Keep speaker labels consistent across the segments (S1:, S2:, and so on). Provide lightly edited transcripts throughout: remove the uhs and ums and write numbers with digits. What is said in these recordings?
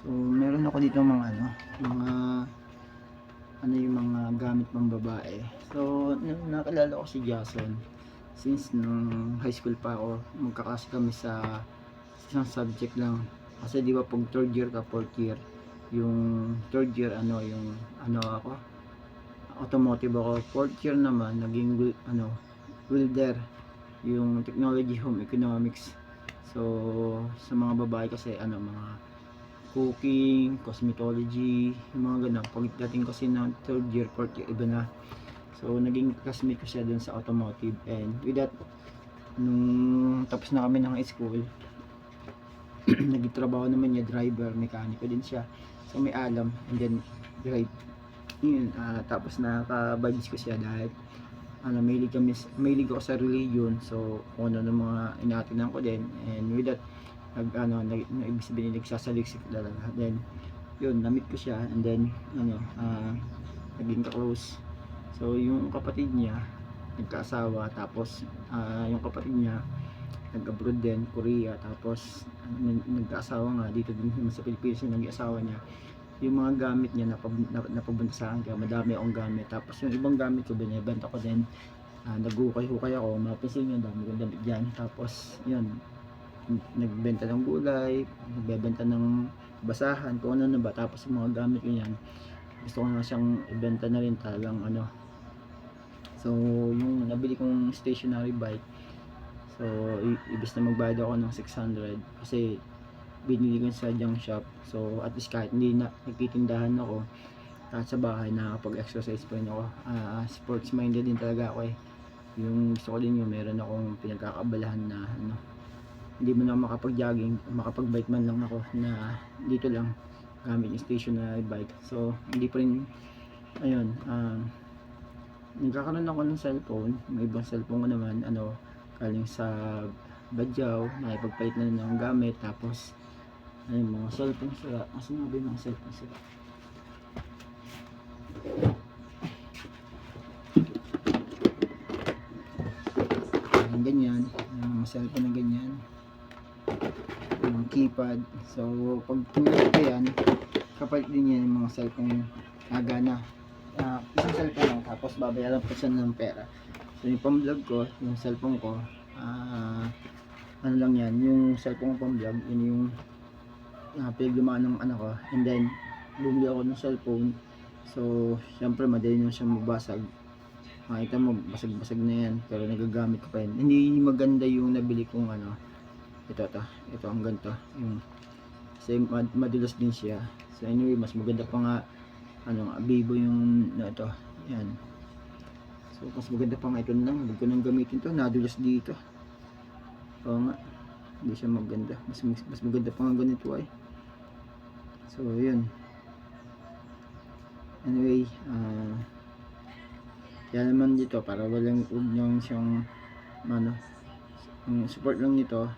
S1: So, meron ako dito mga yung mga gamit pang babae. So, nakilala ko si Jason since nung high school pa ako, magkaklase kami sa isang subject lang. Kasi di ba pag third year ka, fourth year, yung third year ako, automotive ako. Fourth year naman, naging welder, yung technology home economics. So, sa mga babae kasi mga cooking, cosmetology, yung mga ganun. Pagdating kasi ng third year, fourth year, iba na. So, naging classmate ko siya dun sa automotive. And with that, nung tapos na kami ng school, nagtrabaho naman niya, driver, mekaniko din siya. So, may alam, and then, drive. Yun, tapos nakaka-vibes ko siya dahil mahilig ako sa religion. So, kung ano ng mga inatinan ko din. And with that, ibig sabihin nagsasaliksik talaga. Then yun, na-meet ko siya, and then naging ka-close. So yung kapatid niya nagkaasawa, tapos yung kapatid niya nag-abroad din, Korea, tapos nagkaasawa nga dito din sa Pilipinas yung nag-asawa niya. Yung mga gamit niya napapunta sa akin, kaya madami akong gamit. Tapos yung ibang gamit ko binebenta ko din. Nag-ukay-hukay ako, mapisin yun, dami kong damit dyan. Tapos yun, nagbenta ng gulay, nagbebenta ng basahan, kung ano na ba. Tapos yung mga gamit ko yan, gusto ko na siyang ibenta na rin talagang So yung nabili kong stationary bike, so ibig na magbayad ako ng 600 kasi binili ko sa junk shop. So at least kahit hindi na nagtitindahan ako, kahit sa bahay nakakapag-exercise pa rin ako. Sports minded din talaga ako eh. Yung gusto ko din yung meron akong pinagkakabalahan na hindi mo na makapag-jogging, makapag-bike man lang ako na dito lang gamit yung stationary bike. So hindi pa rin, ayun, nagkakaroon ako ng cellphone. Yung ibang cellphone ko naman galing sa Badyaw, nakipagpalit na ng gamit. Tapos ayun, mga cellphone sila, asan nga ba yung mga cellphone sila? Yung ganyan, yung mga cellphone na ganyan, yung keypad. So pag pinag ko yan, kapalit din yan yung mga cellphone gana. Isang cellphone lang, tapos babayaran pa siya ng pera. So yung pang-vlog ko, yung cellphone ko, ano lang yan, yung cellphone ko pang-vlog, yun yung pinaglumaan ng anak ko. And then bumili ako ng cellphone. So syempre madali na siyang mabasag. Makita mo, basag-basag na yan, pero nagagamit ko pa rin. Hindi maganda yung nabili kong ito ang ganito, yung kasi madulas din siya. So anyway, mas maganda pa nga Vivo yung ito, yan. So mas maganda pa nga ito lang, huwag ko nang gamitin to, nadulas dito. Oo nga, hindi siya maganda, mas maganda pa nga ganito ay. So yun, anyway, yan naman dito, para huwag niyang siyang yung support lang nito,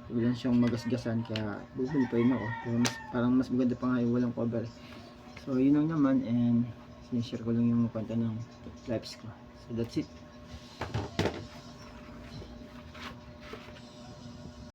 S1: huwag lang siyang magasgasan, kaya bubuli pa rin ako. Pero parang mas maganda pa nga yung walang cover. So yun lang naman, and sinishare ko lang yung kwento ng lives ko. So that's it.